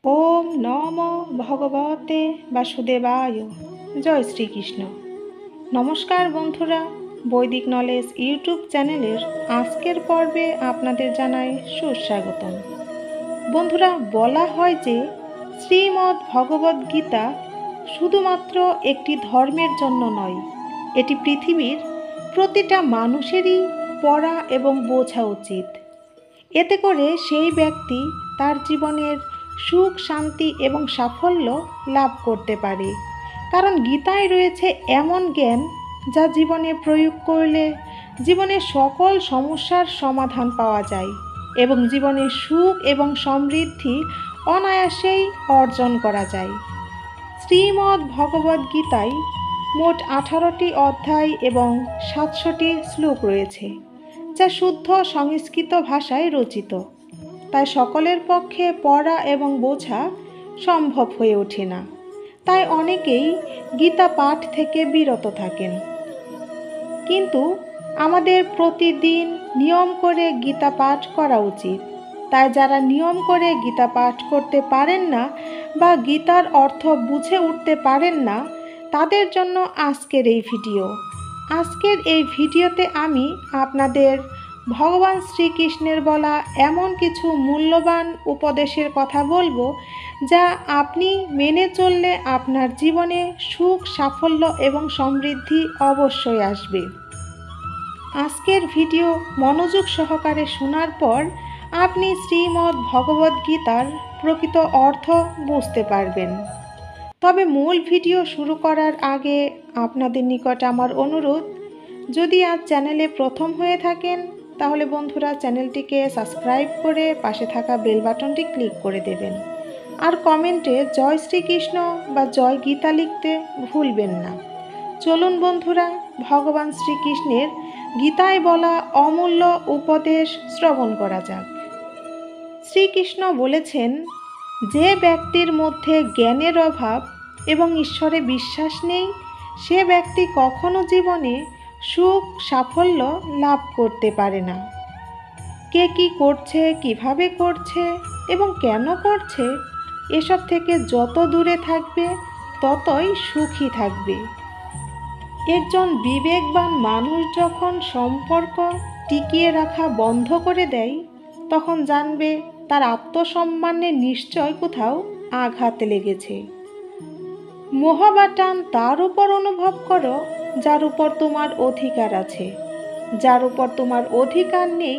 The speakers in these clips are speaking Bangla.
ওম নম ভগবতে বাসুদেবায়। জয় শ্রীকৃষ্ণ। নমস্কার বন্ধুরা, বৈদিক নলেজ ইউটিউব চ্যানেলের আজকের পর্বে আপনাদের জানাই সুস্বাগতম। বন্ধুরা, বলা হয় যে শ্রীমদ্ ভগবদ্ গীতা শুধুমাত্র একটি ধর্মের জন্য নয়, এটি পৃথিবীর প্রতিটা মানুষেরই পড়া এবং বোঝা উচিত। এতে করে সেই ব্যক্তি তার জীবনের সুখ, শান্তি এবং সাফল্য লাভ করতে পারে। কারণ গীতায় রয়েছে এমন জ্ঞান যা জীবনে প্রয়োগ করলে জীবনের সকল সমস্যার সমাধান পাওয়া যায় এবং জীবনের সুখ এবং সমৃদ্ধি অনায়াসেই অর্জন করা যায়। শ্রীমদ্ ভগবদ্ গীতায় মোট 18টি অধ্যায় এবং 700টি শ্লোক রয়েছে, যা শুদ্ধ সংস্কৃত ভাষায় রচিত। তাই সকলের পক্ষে পড়া এবং বোঝা সম্ভব হয়ে ওঠে না। তাই অনেকেই গীতা পাঠ থেকে বিরত থাকেন। কিন্তু আমাদের প্রতিদিন নিয়ম করে গীতা পাঠ করা উচিত। তাই যারা নিয়ম করে গীতা পাঠ করতে পারেন না বা গীতার অর্থ বুঝে উঠতে পারেন না, তাদের জন্য আজকের এই ভিডিও। আজকের এই ভিডিওতে আমি আপনাদের ভগবান শ্রীকৃষ্ণের বলা এমন কিছু মূল্যবান উপদেশের কথা বলবো, যা আপনি মেনে চললে আপনার জীবনে সুখ, সাফল্য এবং সমৃদ্ধি অবশ্যই আসবে। আজকের ভিডিও মনোযোগ সহকারে শোনার পর আপনি শ্রীমদ্ ভগবদ্ গীতার প্রকৃত অর্থ বুঝতে পারবেন। তবে মূল ভিডিও শুরু করার আগে আপনাদের নিকট আমার অনুরোধ, যদি আজ চ্যানেলে প্রথম হয়ে থাকেন তাহলে বন্ধুরা চ্যানেলটিকে সাবস্ক্রাইব করে পাশে থাকা বেল বাটনটি ক্লিক করে দেবেন। আর কমেন্টে জয় শ্রীকৃষ্ণ বা জয় গীতা লিখতে ভুলবেন না। চলুন বন্ধুরা, ভগবান শ্রীকৃষ্ণের গীতায় বলা অমূল্য উপদেশ শ্রবণ করা যাক। শ্রীকৃষ্ণ বলেছেন, যে ব্যক্তির মধ্যে জ্ঞানের অভাব এবং ঈশ্বরে বিশ্বাস নেই, সে ব্যক্তি কখনো জীবনে সুখ, সাফল্য লাভ করতে পারে না। কে কী করছে, কিভাবে করছে এবং কেন করছে, এসব থেকে যত দূরে থাকবে ততই সুখী থাকবে। একজন বিবেকবান মানুষ যখন সম্পর্ক টিকিয়ে রাখা বন্ধ করে দেয়, তখন জানবে তার আত্মসম্মানে নিশ্চয় কোথাও আঘাত লেগেছে। মোহ বা টান তার উপর অনুভব করো যার উপর তোমার অধিকার আছে। যার উপর তোমার অধিকার নেই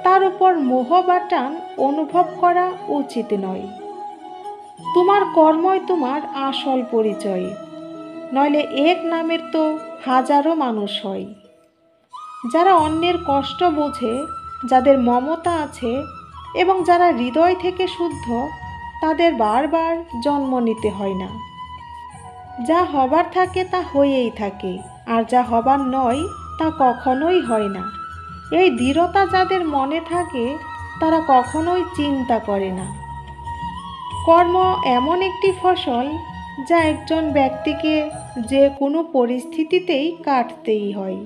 তার উপর মোহ বা টান অনুভব করা উচিত নয়। তোমার কর্মই তোমার আসল পরিচয়, নইলে এক নামের তো হাজারো মানুষ হয়। যারা অন্যের কষ্ট বোঝে, যাদের মমতা আছে এবং যারা হৃদয় থেকে শুদ্ধ, তাদের বারবার জন্ম নিতে হয় না। যা হবার থাকে তা হয়েই থাকে, আর যা হবার নয় তা কখনোই হয় না। এই দৃঢ়তা যাদের মনে থাকে তারা কখনোই চিন্তা করে না। কর্ম এমন একটি ফসল যা একজন ব্যক্তিকে যে কোনো পরিস্থিতিতেই কাটতেই হয়।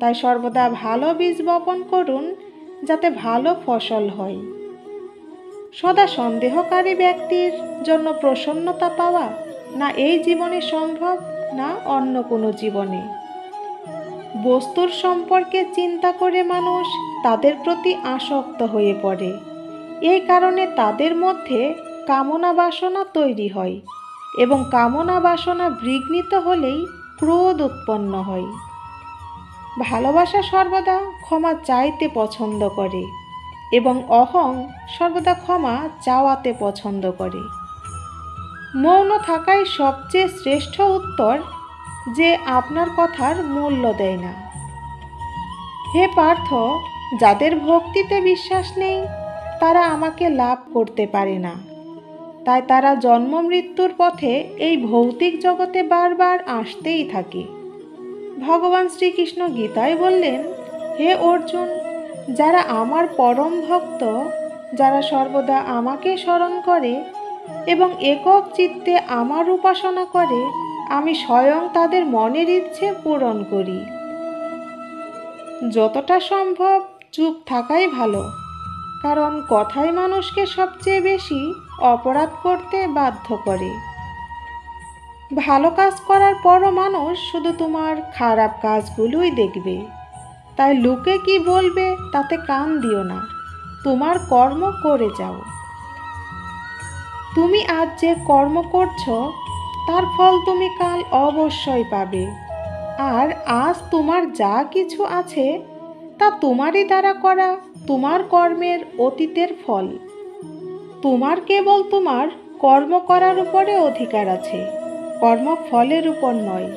তাই সর্বদা ভালো বীজ বপন করুন, যাতে ভালো ফসল হয়। সদা সন্দেহকারী ব্যক্তির জন্য প্রসন্নতা পাওয়া না এই জীবনে সম্ভব, না অন্য কোনো জীবনে। বস্তুর সম্পর্কে চিন্তা করে মানুষ তাদের প্রতি আসক্ত হয়ে পড়ে। এই কারণে তাদের মধ্যে কামনা বাসনা তৈরি হয় এবং কামনা বাসনা বিঘ্নিত হলেই ক্রোধ উৎপন্ন হয়। ভালোবাসা সর্বদা ক্ষমা চাইতে পছন্দ করে এবং অহং সর্বদা ক্ষমা চাওয়াতে পছন্দ করে। মৌন থাকাই সবচেয়ে শ্রেষ্ঠ উত্তর, যে আপনার কথার মূল্য দেয় না। হে পার্থ, যাদের ভক্তিতে বিশ্বাস নেই তারা আমাকে লাভ করতে পারে না। তাই তারা জন্ম মৃত্যুর পথে এই ভৌতিক জগতে বারবার আসতেই থাকে। ভগবান শ্রীকৃষ্ণ গীতায় বললেন, হে অর্জুন, যারা আমার পরম ভক্ত, যারা সর্বদা আমাকে স্মরণ করে এবং একক চিত্তে আমার উপাসনা করে, আমি স্বয়ং তাদের মনের ইচ্ছে পূরণ করি। যতটা সম্ভব চুপ থাকাই ভালো, কারণ কথাই মানুষকে সবচেয়ে বেশি অপরাধ করতে বাধ্য করে। ভালো কাজ করার পরও মানুষ শুধু তোমার খারাপ কাজগুলোই দেখবে। তাই লোকে কি বলবে তাতে কান দিও না, তোমার কর্ম করে যাও। তুমি আজ যে কর্ম করছো তার ফল তুমি কাল অবশ্যই পাবে। আর আজ তোমার যা কিছু আছে তা তোমারই দ্বারা করা তোমার কর্মের অতীতের ফল। তোমার কেবল তোমার কর্ম করার উপরে অধিকার আছে, কর্মফলের উপর নয়।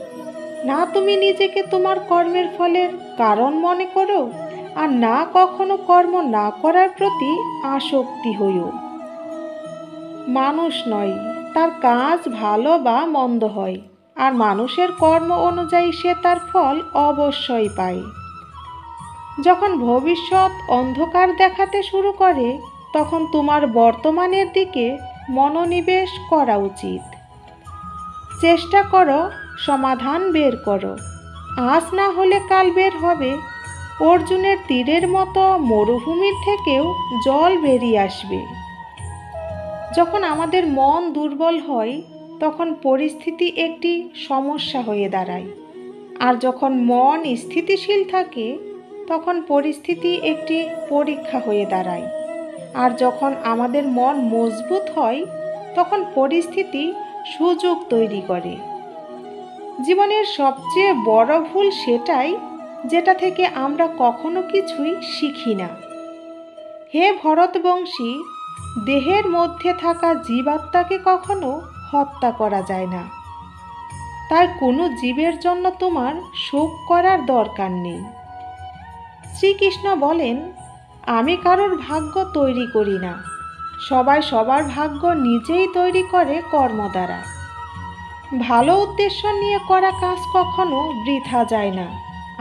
না তুমি নিজেকে তোমার কর্মের ফলের কারণ মনে করো, আর না কখনো কর্ম না করার প্রতি আসক্তি হইও। মানুষ নয়, তার কাজ ভালো বা মন্দ হয়, আর মানুষের কর্ম অনুযায়ী সে তার ফল অবশ্যই পায়। যখন ভবিষ্যৎ অন্ধকার দেখাতে শুরু করে তখন তোমার বর্তমানের দিকে মনোনিবেশ করা উচিত। চেষ্টা করো, সমাধান বের করো। আজ না হলে কাল বের হবে। অর্জুনের তীরের মতো মরুভূমির থেকেও জল বেরিয়ে আসবে। যখন আমাদের মন দুর্বল হয় তখন পরিস্থিতি একটি সমস্যা হয়ে দাঁড়ায়, আর যখন মন স্থিতিশীল থাকে তখন পরিস্থিতি একটি পরীক্ষা হয়ে দাঁড়ায়। আর যখন আমাদের মন মজবুত হয় তখন পরিস্থিতি সুযোগ তৈরি করে। জীবনের সবচেয়ে বড় ভুল সেটাই যেটা থেকে আমরা কখনো কিছুই শিখি না। হে ভরতবংশী, দেহের মধ্যে থাকা জীবাত্মাকে কখনো হত্যা করা যায় না। তাই কোনো জীবের জন্য তোমার শোক করার দরকার নেই। শ্রীকৃষ্ণ বলেন, আমি কারোর ভাগ্য তৈরি করি না, সবাই সবার ভাগ্য নিজেই তৈরি করে কর্ম দ্বারা। ভালো উদ্দেশ্য নিয়ে করা কাজ কখনো বৃথা যায় না,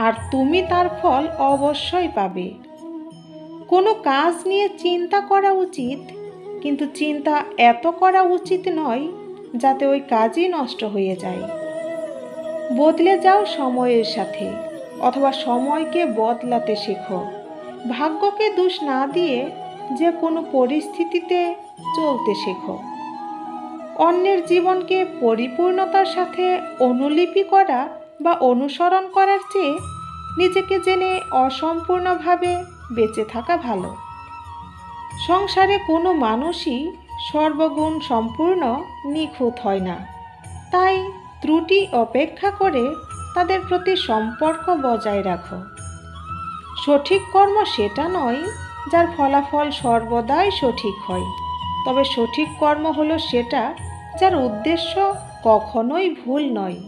আর তুমি তার ফল অবশ্যই পাবে। কোনো কাজ নিয়ে চিন্তা করা উচিত, কিন্তু চিন্তা এত করা উচিত নয় যাতে ওই কাজই নষ্ট হয়ে যায়। বদলে যাও সময়ের সাথে, অথবা সময়কে বদলাতে শেখো। ভাগ্যকে দোষ না দিয়ে যে কোনো পরিস্থিতিতে চলতে শেখো। অন্যের জীবনকে পরিপূর্ণতার সাথে অনুলিপি করা বা অনুসরণ করার চেয়ে নিজেকে জেনে অসম্পূর্ণভাবে বেঁচে থাকা ভালো। সংসারে কোনো মানুষই সর্বগুণ সম্পূর্ণ নিখুঁত হয় না, তাই ত্রুটি অপেক্ষা করে তাদের প্রতি সম্পর্ক বজায় রাখো। সঠিক কর্ম সেটা নয় যার ফলাফল সর্বদাই সঠিক হয়, তবে সঠিক কর্ম হলো সেটা যার উদ্দেশ্য কখনোই ভুল নয়।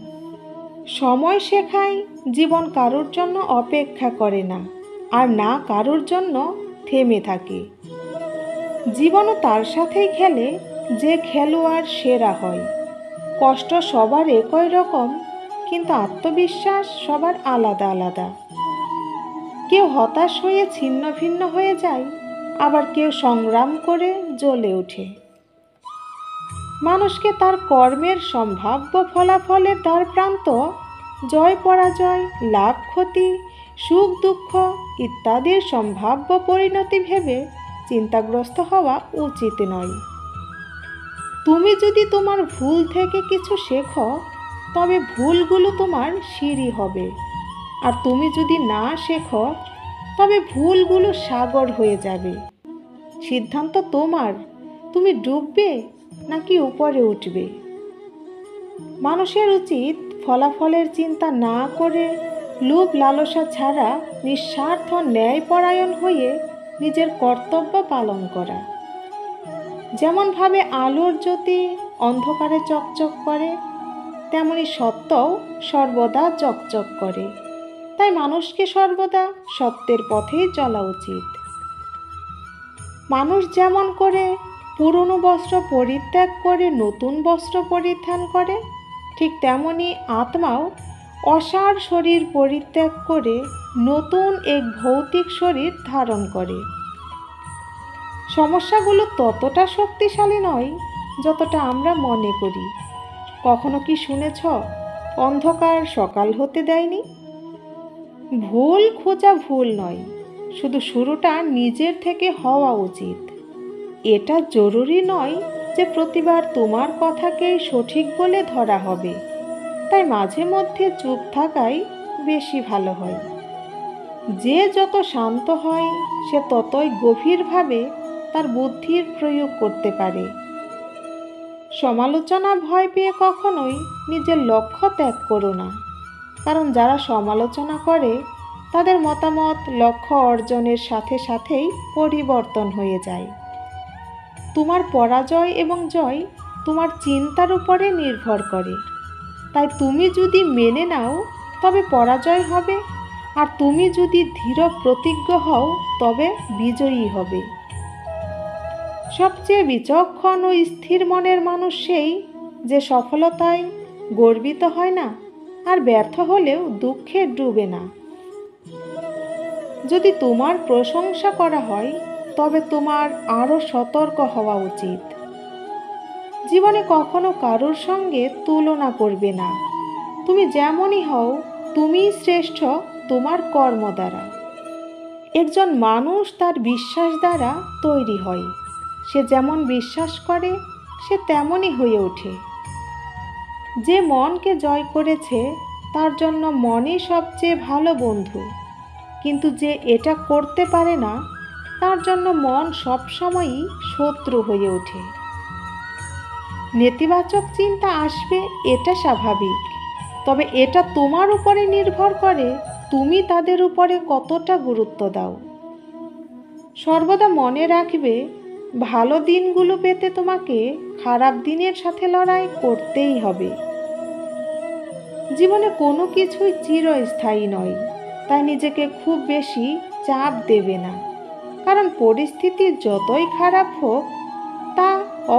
সময় শেখায় জীবন কারোর জন্য অপেক্ষা করে না, আর না কারোর জন্য থেমে থাকে। জীবনও তার সাথেই খেলে যে খেলোয়াড় সেরা হয়। কষ্ট সবার একই রকম, কিন্তু আত্মবিশ্বাস সবার আলাদা আলাদা। কেউ হতাশ হয়ে ছিন্ন ভিন্ন হয়ে যায়, আবার কেউ সংগ্রাম করে জ্বলে ওঠে। মানুষকে তার কর্মের সম্ভাব্য ফলাফলের দ্বারপ্রান্ত, জয় পরাজয়, লাভ ক্ষতি, সুখ দুঃখ ইত্যাদির সম্ভাব্য পরিণতি ভেবে চিন্তাগ্রস্ত হওয়া উচিত নয়। তুমি যদি তোমার ভুল থেকে কিছু শেখো তবে ভুলগুলো তোমার সিঁড়ি হবে, আর তুমি যদি না শেখো তবে ভুলগুলো সাগর হয়ে যাবে। সিদ্ধান্ত তোমার, তুমি ডুববে নাকি উপরে উঠবে। মানুষের উচিত ফলাফলের চিন্তা না করে লোভ লালসা ছাড়া নিঃস্বার্থ ন্যায়পরায়ণ হয়ে নিজের কর্তব্য পালন করা। যেমনভাবে আলোর জ্যোতি অন্ধকারে চকচক করে, তেমনি সত্যও সর্বদা চকচক করে। তাই মানুষকে সর্বদা সত্যের পথেই চলা উচিত। মানুষ যেমন করে পুরনো বস্ত্র পরিত্যাগ করে নতুন বস্ত্র পরিধান করে, ঠিক তেমনি আত্মাও অসার শরীর পরিত্যাগ করে নতুন এক ভৌতিক শরীর ধারণ করে। সমস্যাগুলো ততটা শক্তিশালী নয় যতটা আমরা মনে করি। কখনো কি শুনেছ অন্ধকার সকাল হতে দেয়নি? ভুল খোঁজা ভুল নয়, শুধু শুরুটা নিজের থেকে হওয়া উচিত। এটা জরুরি নয় যে প্রতিবার তোমার কথাকেই সঠিক বলে ধরা হবে, তাই মাঝে মধ্যে চুপ থাকাই বেশি ভালো হয়। যে যত শান্ত হয় সে ততই গভীরভাবে তার বুদ্ধির প্রয়োগ করতে পারে। সমালোচনা ভয় পেয়ে কখনোই নিজের লক্ষ্য ত্যাগ করো না, কারণ যারা সমালোচনা করে তাদের মতামত লক্ষ্য অর্জনের সাথে সাথেই পরিবর্তন হয়ে যায়। তোমার পরাজয় এবং জয় তোমার চিন্তার উপরে নির্ভর করে। তাই তুমি যদি মেনে নাও তবে পরাজয় হবে, আর তুমি যদি দৃঢ় প্রতিজ্ঞ হও তবে বিজয়ী হবে। সবচেয়ে বিচক্ষণ ও স্থির মনের মানুষ সেই যে সফলতায় গর্বিত হয় না আর ব্যর্থ হলেও দুঃখে ডুবে না। যদি তোমার প্রশংসা করা হয় তবে তোমার আরও সতর্ক হওয়া উচিত। জীবনে কখনো কারোর সঙ্গে তুলনা করবে না। তুমি যেমনই হও তুমিই শ্রেষ্ঠ তোমার কর্ম দ্বারা। একজন মানুষ তার বিশ্বাস দ্বারা তৈরি হয়। সে যেমন বিশ্বাস করে সে তেমনই হয়ে ওঠে। যে মনকে জয় করেছে তার জন্য মনই সবচেয়ে ভালো বন্ধু, কিন্তু যে এটা করতে পারে না তার জন্য মন সবসময়ই শত্রু হয়ে ওঠে। নেতিবাচক চিন্তা আসবে, এটা স্বাভাবিক, তবে এটা তোমার উপরে নির্ভর করে তুমি তাদের উপরে কতটা গুরুত্ব দাও। সর্বদা মনে রাখবে, ভালো দিনগুলো পেতে তোমাকে খারাপ দিনের সাথে লড়াই করতেই হবে। জীবনে কোনো কিছুই চিরস্থায়ী নয়, তাই নিজেকে খুব বেশি চাপ দেবে না, কারণ পরিস্থিতি যতই খারাপ হোক তা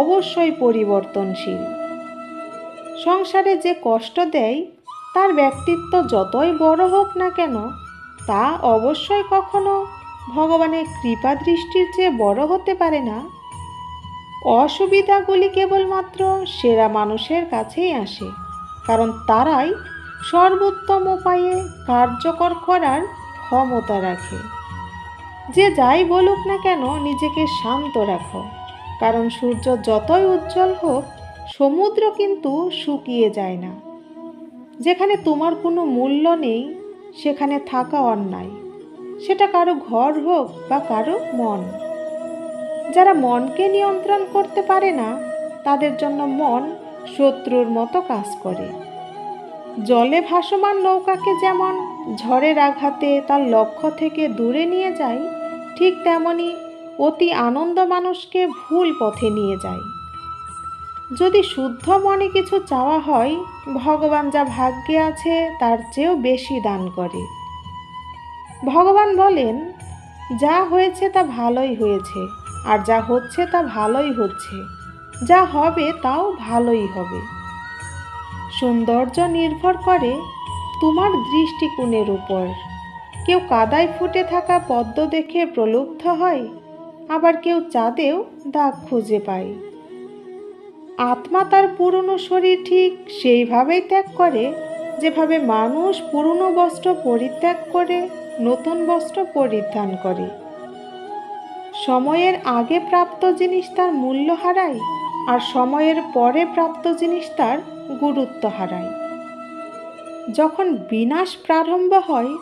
অবশ্যই পরিবর্তনশীল। সংসারে যে কষ্ট দেয় তার ব্যক্তিত্ব যতই বড় হোক না কেন তা অবশ্যই কখনো ভগবানের কৃপা দৃষ্টির চেয়ে বড় হতে পারে না। অসুবিধাগুলি কেবলমাত্র সেরা মানুষের কাছেই আসে, কারণ তারাই সর্বোত্তম উপায়ে কার্যকর করার ক্ষমতা রাখে। যে যাই বলুক না কেন নিজেকে শান্ত রাখো, কারণ সূর্য যতই উজ্জ্বল হোক সমুদ্র কিন্তু শুকিয়ে যায় না। যেখানে তোমার কোনো মূল্য নেই সেখানে থাকা অন্যায়, সেটা কারো ঘর হোক বা কারো মন। যারা মনকে নিয়ন্ত্রণ করতে পারে না তাদের জন্য মন শত্রুর মতো কাজ করে। জলে ভাসমান নৌকাকে যেমন ঝড়ের আঘাতে তার লক্ষ্য থেকে দূরে নিয়ে যায়, ঠিক তেমনি অতি আনন্দ মানুষকে ভুল পথে নিয়ে যায়। যদি শুদ্ধ মনে কিছু চাওয়া হয়, ভগবান যা ভাগ্যে আছে তার চেয়েও বেশি দান করে। ভগবান বলেন, যা হয়েছে তা ভালোই হয়েছে, আর যা হচ্ছে তা ভালোই হচ্ছে, যা হবে তাও ভালোই হবে। সৌন্দর্য নির্ভর করে তোমার দৃষ্টিকোণের উপর। কেউ কাদায় ফুটে থাকা পদ্ম দেখে প্রলুব্ধ হয়, আবার কেউ চাঁদেও দাগ খুঁজে পায়। আত্মা তার পুরনো শরীর ঠিক সেইভাবেই ত্যাগ করে যেভাবে মানুষ পুরনো বস্ত্র পরিত্যাগ করে নতুন বস্ত্র পরিধান করে। সময়ের আগে প্রাপ্ত জিনিস তার মূল্য হারায়, আর সময়ের পরে প্রাপ্ত জিনিস তার গুরুত্ব হারায়। যখন বিনাশ প্রারম্ভ হয়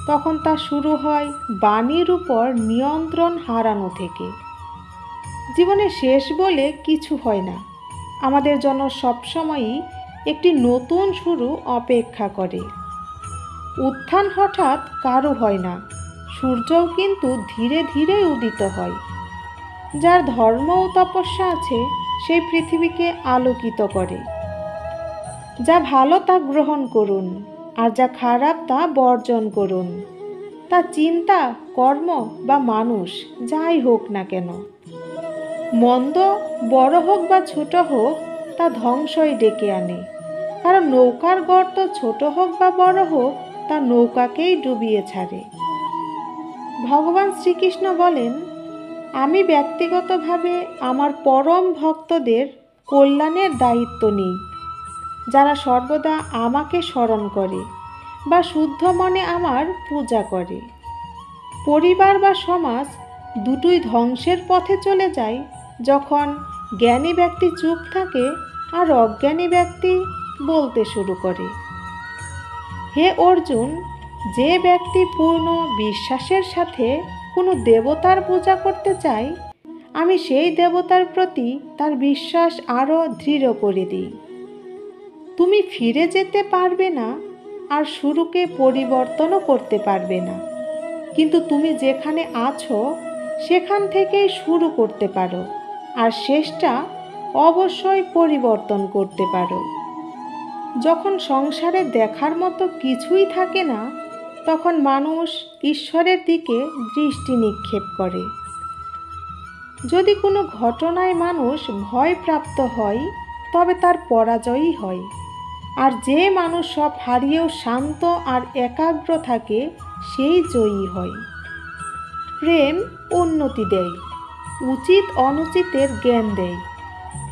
তখন তা শুরু হয় বাণীর উপর নিয়ন্ত্রণ হারানো থেকে। জীবনে শেষ বলে কিছু হয় না, আমাদের জন্য সবসময়ই একটি নতুন শুরু অপেক্ষা করে। উত্থান হঠাৎ কারো হয় না, সূর্যও কিন্তু ধীরে ধীরে উদিত হয়। যার ধর্ম ও তপস্যা আছে সেই পৃথিবীকে আলোকিত করে। যা ভালো তা গ্রহণ করুন, আর যা খারাপ তা বর্জন করুন। তা চিন্তা, কর্ম বা মানুষ যাই হোক না কেন। মন্দ বড় হোক বা ছোট হোক তা ধ্বংসই ডেকে আনে, কারণ নৌকার গর্ত ছোট হোক বা বড় হোক তা নৌকাকেই ডুবিয়ে ছাড়ে। ভগবান শ্রীকৃষ্ণ বলেন, আমি ব্যক্তিগতভাবে আমার পরম ভক্তদের কল্যাণের দায়িত্ব নিই, যারা সর্বদা আমাকে স্মরণ করে বা শুদ্ধ মনে আমার পূজা করে। পরিবার বা সমাজ দুটোই ধ্বংসের পথে চলে যায় যখন জ্ঞানী ব্যক্তি চুপ থাকে আর অজ্ঞানী ব্যক্তি বলতে শুরু করে। হে অর্জুন, যে ব্যক্তি পূর্ণ বিশ্বাসের সাথে কোনো দেবতার পূজা করতে চায়, আমি সেই দেবতার প্রতি তার বিশ্বাস আরও দৃঢ় করে দিই। তুমি ফিরে যেতে পারবে না আর শুরুকে পরিবর্তনও করতে পারবে না, কিন্তু তুমি যেখানে আছো সেখান থেকেই শুরু করতে পারো আর শেষটা অবশ্যই পরিবর্তন করতে পারো। যখন সংসারে দেখার মতো কিছুই থাকে না, তখন মানুষ ঈশ্বরের দিকে দৃষ্টি নিক্ষেপ করে। যদি কোনো ঘটনায় মানুষ ভয়প্রাপ্ত হয়, তবে তার পরাজয়ই হয়। আর যে মানুষ সব হারিয়েও শান্ত আর একাগ্র থাকে, সেই জয়ী হয়। প্রেম উন্নতি দেয়, উচিত অনুচিতের জ্ঞান দেয়।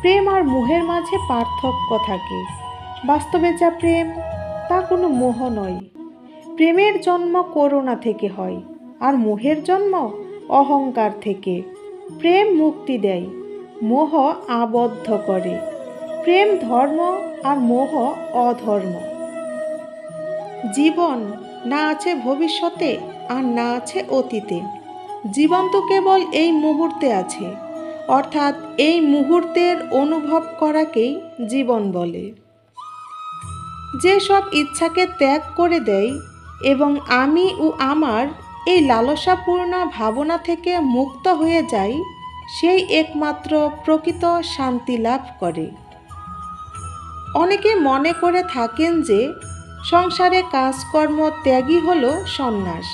প্রেম আর মোহের মাঝে পার্থক্য থাকে। বাস্তবে যা প্রেম, তা কোনো মোহ নয়। প্রেমের জন্ম করুণা থেকে হয়, আর মোহের জন্ম অহংকার থেকে। প্রেম মুক্তি দেয়, মোহ আবদ্ধ করে। প্রেম ধর্ম আর মোহ অধর্ম। জীবন না আছে ভবিষ্যতে আর না আছে অতীতে। জীবন তো কেবল এই মুহূর্তে আছে, অর্থাৎ এই মুহূর্তের অনুভব করাকেই জীবন বলে। যে সব ইচ্ছাকে ত্যাগ করে দেয় এবং আমি ও আমার এই লালসাপূর্ণ ভাবনা থেকে মুক্ত হয়ে যায়, সেই একমাত্র প্রকৃত শান্তি লাভ করে। অনেকে মনে করে থাকেন যে সংসারে কাজকর্ম ত্যাগই হলো সন্ন্যাস।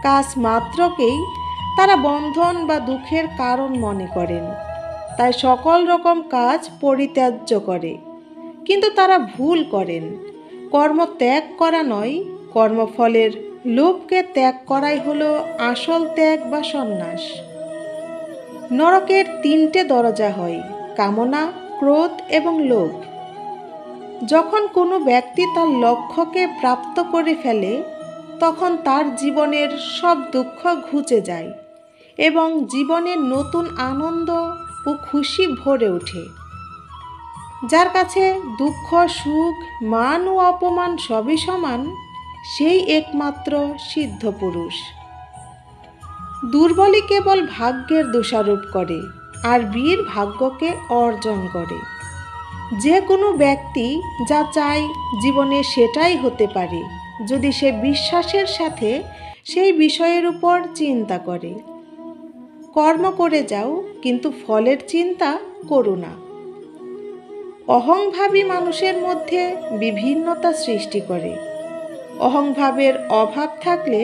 কাজ মাত্রকেই তারা বন্ধন বা দুঃখের কারণ মনে করেন, তাই সকল রকম কাজ পরিত্যাজ্য করে। কিন্তু তারা ভুল করেন। কর্ম ত্যাগ করা নয়, কর্মফলের লোভকে ত্যাগ করাই হলো আসল ত্যাগ বা সন্ন্যাস। নরকের 3টে দরজা হয়: কামনা, ক্রোধ এবং লোভ। যখন কোনো ব্যক্তি তার লক্ষ্যকে প্রাপ্ত করে ফেলে, তখন তার জীবনের সব দুঃখ ঘুচে যায় এবং জীবনের নতুন আনন্দ ও খুশি ভরে ওঠে। যার কাছে দুঃখ, সুখ, মান ও অপমান সবই সমান, সেই একমাত্র সিদ্ধ পুরুষ। দুর্বলই কেবল ভাগ্যের দোষারোপ করে, আর বীর ভাগ্যকে অর্জন করে। যে কোনো ব্যক্তি যা চায় জীবনে সেটাই হতে পারে, যদি সে বিশ্বাসের সাথে সেই বিষয়ের উপর চিন্তা করে। কর্ম করে যাও, কিন্তু ফলের চিন্তা করো না। অহংভাবী মানুষের মধ্যে বিভিন্নতা সৃষ্টি করে। অহংভাবের অভাব থাকলে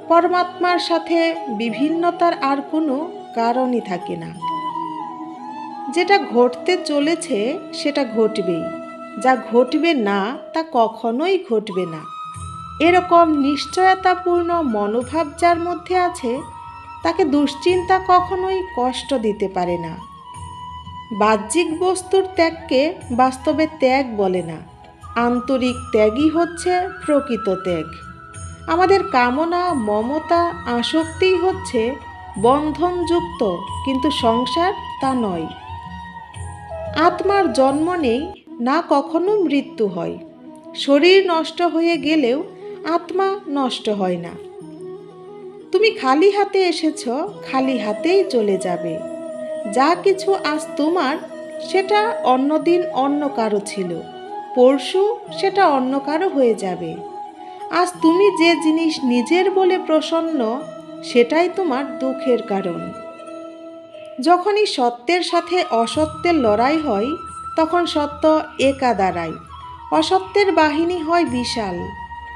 পরমাত্মার সাথে বিভিন্নতার আর কোনো কারণই থাকে না। যেটা ঘটতে চলেছে সেটা ঘটবেই, যা ঘটবে না তা কখনোই ঘটবে না। এরকম নিশ্চয়তাপূর্ণ মনোভাব যার মধ্যে আছে, তাকে দুশ্চিন্তা কখনোই কষ্ট দিতে পারে না। বাহ্যিক বস্তুর ত্যাগকে বাস্তবে ত্যাগ বলে না। আন্তরিক ত্যাগই হচ্ছে প্রকৃত ত্যাগ। আমাদের কামনা, মমতা, আসক্তিই হচ্ছে বন্ধনযুক্ত, কিন্তু সংসার তা নয়। আত্মার জন্ম নেই, না কখনো মৃত্যু হয়। শরীর নষ্ট হয়ে গেলেও আত্মা নষ্ট হয় না। তুমি খালি হাতে এসেছ, খালি হাতেই চলে যাবে। যা কিছু আজ তোমার, সেটা অন্যদিন অন্য কারো ছিল, পরশু সেটা অন্য কারো হয়ে যাবে। আজ তুমি যে জিনিস নিজের বলে প্রসন্ন, সেটাই তোমার দুঃখের কারণ। যখনই সত্যের সাথে অসত্যের লড়াই হয়, তখন সত্য একা দাঁড়ায়। অসত্যের বাহিনী হয় বিশাল,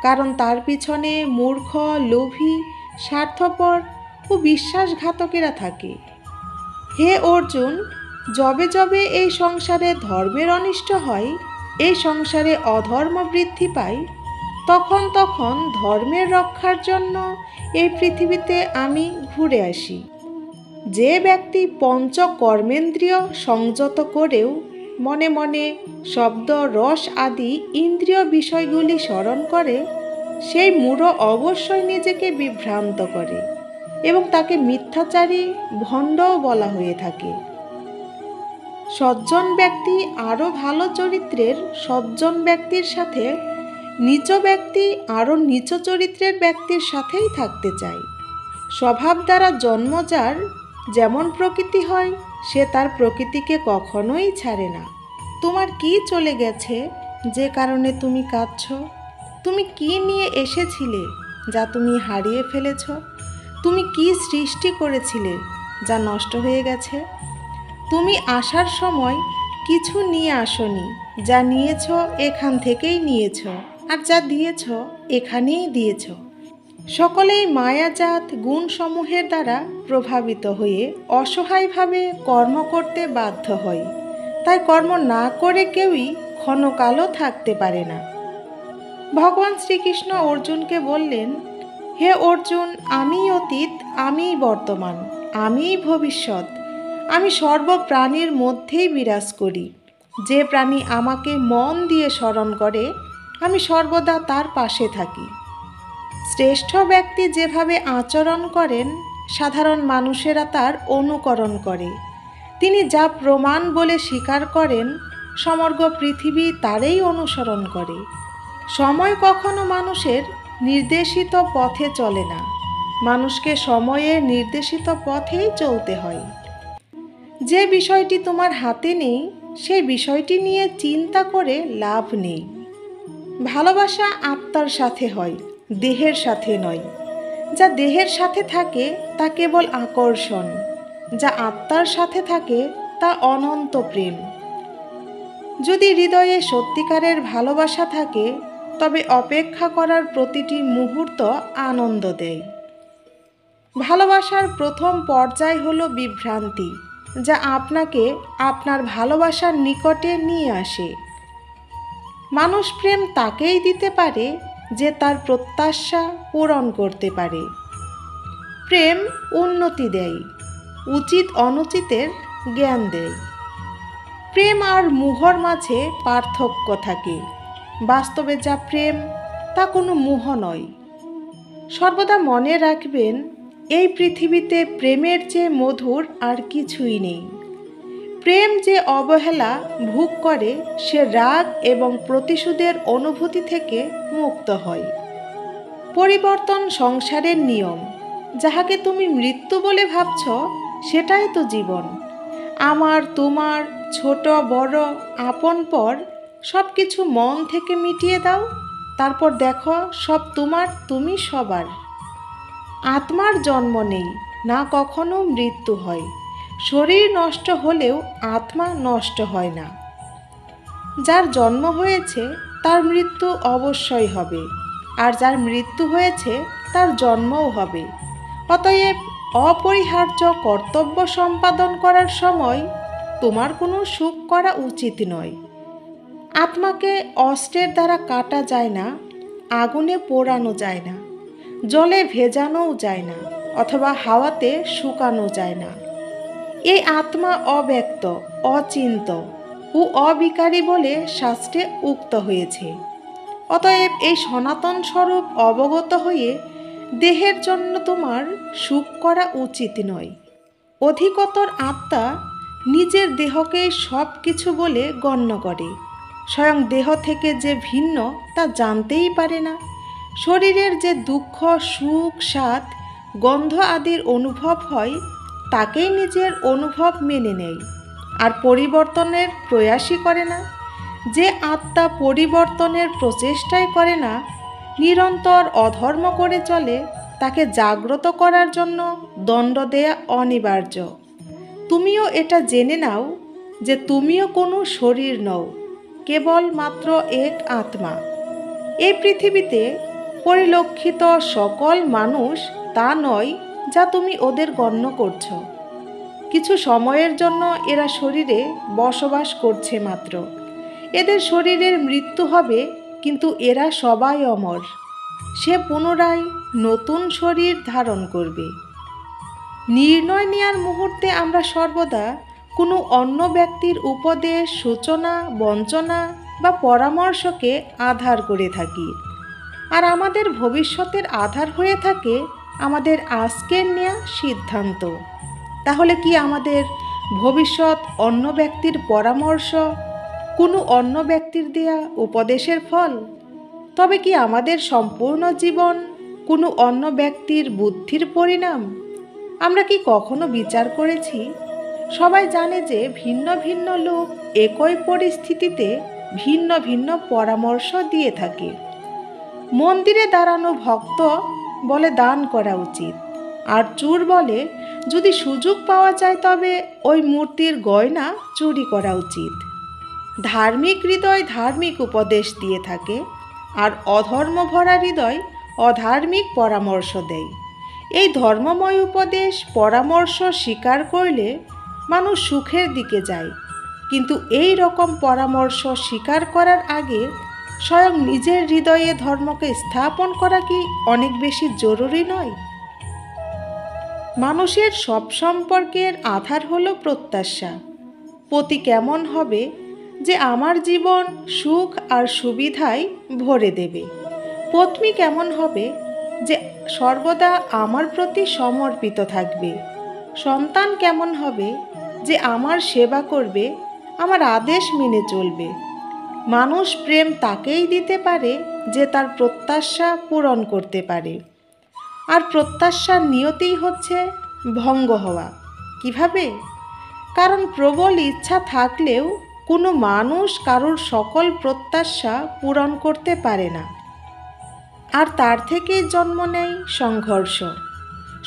কারণ তার পিছনে মূর্খ, লোভী, স্বার্থপর ও বিশ্বাসঘাতকেরা থাকে। হে অর্জুন, যবে যবে এই সংসারে ধর্মের অনিষ্ট হয়, এই সংসারে অধর্ম বৃদ্ধি পায়, তখন তখন ধর্মের রক্ষার জন্য এই পৃথিবীতে আমি ঘুরে আসি। যে ব্যক্তি পঞ্চ কর্মেন্দ্রিয় সংযত করেও মনে মনে শব্দ, রস আদি ইন্দ্রিয় বিষয়গুলি স্মরণ করে, সেই মূঢ় অবশ্যই নিজেকে বিভ্রান্ত করে এবং তাকে মিথ্যাচারী, ভণ্ডও বলা হয়ে থাকে। সজ্জন ব্যক্তি আরও ভালো চরিত্রের সজ্জন ব্যক্তির সাথে, নীচ ব্যক্তি আরও নীচ চরিত্রের ব্যক্তির সাথেই থাকতে চায়। স্বভাব দ্বারা জন্ম যার যেমন প্রকৃতি হয়, সে তার প্রকৃতিকে কখনোই ছাড়ে না। তোমার কি চলে গেছে যে কারণে তুমি কাঁদছ? তুমি কি নিয়ে এসেছিলে যা তুমি হারিয়ে ফেলেছ? তুমি কি সৃষ্টি করেছিলে যা নষ্ট হয়ে গেছে? তুমি আসার সময় কিছু নিয়ে আসনি, যা নিয়েছ এখান থেকেই নিয়েছ, আর যা দিয়েছ এখানেই দিয়েছ। সকলেই মায়াজাত গুণসমূহের দ্বারা প্রভাবিত হয়ে অসহায়ভাবে কর্ম করতে বাধ্য হয়। তাই কর্ম না করে কেউই ক্ষণকালও থাকতে পারে না। ভগবান শ্রীকৃষ্ণ অর্জুনকে বললেন, হে অর্জুন, আমিই অতীত, আমিই বর্তমান, আমিই ভবিষ্যৎ। আমি সর্বপ্রাণীর মধ্যেই বিরাজ করি। যে প্রাণী আমাকে মন দিয়ে স্মরণ করে, আমি সর্বদা তার পাশে থাকি। শ্রেষ্ঠ ব্যক্তি যেভাবে আচরণ করেন, সাধারণ মানুষেরা তার অনুকরণ করে। তিনি যা প্রমাণ বলে স্বীকার করেন, সমগ্র পৃথিবী তারই অনুসরণ করে। সময় কখনো মানুষের নির্দেশিত পথে চলে না, মানুষকে সময়ের নির্দেশিত পথেই চলতে হয়। যে বিষয়টি তোমার হাতে নেই, সেই বিষয়টি নিয়ে চিন্তা করে লাভ নেই। ভালোবাসা আত্মার সাথে হয়, দেহের সাথে নয়। যা দেহের সাথে থাকে তা কেবল আকর্ষণ, যা আত্মার সাথে থাকে তা অনন্ত প্রেম। যদি হৃদয়ে সত্যিকারের ভালোবাসা থাকে, তবে অপেক্ষা করার প্রতিটি মুহূর্ত আনন্দ দেয়। ভালোবাসার প্রথম পর্যায় হলো বিভ্রান্তি, যা আপনাকে আপনার ভালোবাসার নিকটে নিয়ে আসে। মানুষ প্রেম তাকেই দিতে পারে যে তার প্রত্যাশা পূরণ করতে পারে। প্রেম উন্নতি দেয়, উচিত অনুচিতের জ্ঞান দেয়। প্রেম আর মোহর মাঝে পার্থক্য থাকে। বাস্তবে যা প্রেম তা কোনো মোহ নয়। সর্বদা মনে রাখবেন, এই পৃথিবীতে প্রেমের চেয়ে মধুর আর কিছুই নেই। প্রেম যে অবহেলা ভোগ করে, সে রাগ এবং প্রতিশোধের অনুভূতি থেকে মুক্ত হয়। পরিবর্তন সংসারের নিয়ম। যাহাকে তুমি মৃত্যু বলে ভাবছ, সেটাই তো জীবন। আমার, তোমার, ছোট বড়, আপন পর সব কিছু মন থেকে মিটিয়ে দাও। তারপর দেখো, সব তোমার, তুমি সবার। আত্মার জন্ম নেই, না কখনো মৃত্যু হয়। শরীর নষ্ট হলেও আত্মা নষ্ট হয় না। যার জন্ম হয়েছে তার মৃত্যু অবশ্যই হবে, আর যার মৃত্যু হয়েছে তার জন্মও হবে। অতএব অপরিহার্য কর্তব্য সম্পাদন করার সময় তোমার কোনো সুখ করা উচিত নয়। আত্মাকে অস্ত্রের দ্বারা কাটা যায় না, আগুনে পোড়ানো যায় না, জলে ভেজানোও যায় না, অথবা হাওয়াতে শুকানো যায় না। এই আত্মা অব্যক্ত, অচিন্ত ও অবিকারী বলে শাস্ত্রে উক্ত হয়েছে। অতএব এই সনাতন স্বরূপ অবগত হয়ে দেহের জন্য তোমার সুখ করা উচিত নয়। অধিকতর আত্মা নিজের দেহকে সব কিছু বলে গণ্য করে। স্বয়ং দেহ থেকে যে ভিন্ন তা জানতেই পারে না। শরীরের যে দুঃখ, সুখ, স্বাদ, গন্ধ আদির অনুভব হয়, তাকেই নিজের অনুভব মেনে নেয়, আর পরিবর্তনের প্রয়াসই করে না। যে আত্মা পরিবর্তনের প্রচেষ্টাই করে না, নিরন্তর অধর্ম করে চলে, তাকে জাগ্রত করার জন্য দণ্ড দেয়া অনিবার্য। তুমিও এটা জেনে নাও যে তুমিও কোনো শরীর নও, কেবল মাত্র এক আত্মা। এই পৃথিবীতে পরিলক্ষিত সকল মানুষ তা নয় যা তুমি ওদের গণ্য করছ। কিছু সময়ের জন্য এরা শরীরে বসবাস করছে মাত্র। এদের শরীরের মৃত্যু হবে, কিন্তু এরা সবাই অমর। সে পুনরায় নতুন শরীর ধারণ করবে। নির্ণয় নেওয়ার মুহূর্তে আমরা সর্বদা কোনো অন্য ব্যক্তির উপদেশ, সূচনা, বঞ্চনা বা পরামর্শকে আধার করে থাকি, আর আমাদের ভবিষ্যতের আধার হয়ে থাকে আমাদের আজকের নেওয়া সিদ্ধান্ত। তাহলে কি আমাদের ভবিষ্যৎ অন্য ব্যক্তির পরামর্শ, কোনো অন্য ব্যক্তির দেয়া উপদেশের ফল? তবে কি আমাদের সম্পূর্ণ জীবন কোনো অন্য ব্যক্তির বুদ্ধির পরিণাম? আমরা কি কখনো বিচার করেছি, সবাই জানে যে ভিন্ন ভিন্ন লোক একই পরিস্থিতিতে ভিন্ন ভিন্ন পরামর্শ দিয়ে থাকে। মন্দিরে দাঁড়ানো ভক্ত বলে দান করা উচিত, আর চোর বলে যদি সুযোগ পাওয়া যায় তবে ওই মূর্তির গয়না চুরি করা উচিত। ধার্মিক হৃদয় ধার্মিক উপদেশ দিয়ে থাকে, আর অধর্ম ভরা হৃদয় অধার্মিক পরামর্শ দেয়। এই ধর্মময় উপদেশ পরামর্শ স্বীকার করলে মানুষ সুখের দিকে যায়, কিন্তু এই রকম পরামর্শ স্বীকার করার আগে স্বয়ং নিজের হৃদয়ে ধর্মকে স্থাপন করা কি অনেক বেশি জরুরি নয়? মানুষের সব সম্পর্কের আধার হলো প্রত্যাশা। পতি কেমন হবে যে আমার জীবন সুখ আর সুবিধায় ভরে দেবে? পত্নী কেমন হবে যে সর্বদা আমার প্রতি সমর্পিত থাকবে? সন্তান কেমন হবে যে আমার সেবা করবে, আমার আদেশ মেনে চলবে? মানুষ প্রেম তাকেই দিতে পারে যে তার প্রত্যাশা পূরণ করতে পারে, আর প্রত্যাশার নিয়তিই হচ্ছে ভঙ্গ হওয়া। কিভাবে? কারণ প্রবল ইচ্ছা থাকলেও কোনো মানুষ কারোর সকল প্রত্যাশা পূরণ করতে পারে না, আর তার থেকেই জন্ম নেয় সংঘর্ষ।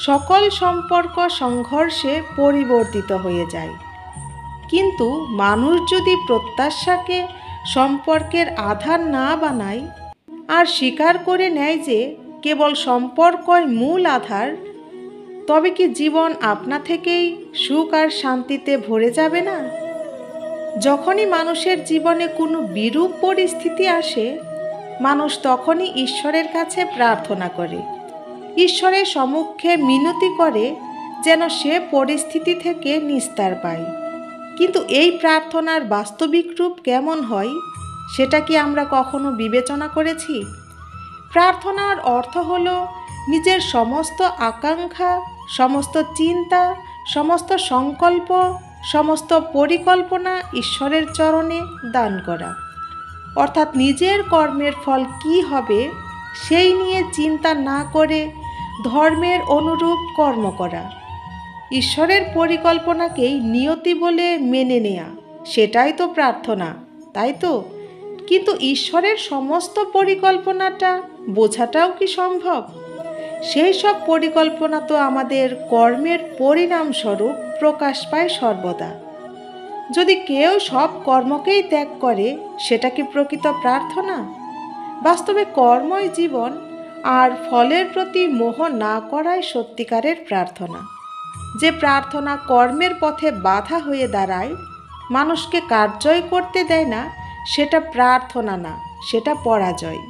সকল সম্পর্ক সংঘর্ষে পরিবর্তিত হয়ে যায়। কিন্তু মানুষ যদি প্রত্যাশাকে সম্পর্কের আধার না বানায়, আর স্বীকার করে নেয় যে কেবল সম্পর্কই মূল আধার, তবে কি জীবন আপনা থেকেই সুখ আর শান্তিতে ভরে যাবে না? যখনই মানুষের জীবনে কোনো বিরূপ পরিস্থিতি আসে, মানুষ তখনই ঈশ্বরের কাছে প্রার্থনা করে, ঈশ্বরের সম্মুখে মিনতি করে যেন সে পরিস্থিতি থেকে নিস্তার পায়। কিন্তু এই প্রার্থনার বাস্তবিক রূপ কেমন হয় সেটা কি আমরা কখনো বিবেচনা করেছি? প্রার্থনার অর্থ হলো নিজের সমস্ত আকাঙ্ক্ষা, সমস্ত চিন্তা, সমস্ত সংকল্প, সমস্ত পরিকল্পনা ঈশ্বরের চরণে দান করা। অর্থাৎ নিজের কর্মের ফল কি হবে সেই নিয়ে চিন্তা না করে ধর্মের অনুরূপ কর্ম করা। ঈশ্বরের পরিকল্পনাকেই নিয়তি বলে মেনে নেয়া, সেটাই তো প্রার্থনা, তাই তো? কিন্তু ঈশ্বরের সমস্ত পরিকল্পনাটা বোঝাটাও কি সম্ভব? সেই সব পরিকল্পনা তো আমাদের কর্মের পরিণামস্বরূপ প্রকাশ পায় সর্বদা। যদি কেউ সব কর্মকেই ত্যাগ করে, সেটা কি প্রকৃত প্রার্থনা? বাস্তবে কর্মই জীবন, আর ফলের প্রতি মোহ না করাই সত্যিকারের প্রার্থনা। যে প্রার্থনা কর্মের পথে বাধা হয়ে দাঁড়ায়, মানুষকে কার্যই করতে দেয় না, সেটা প্রার্থনা না, সেটা পরাজয়।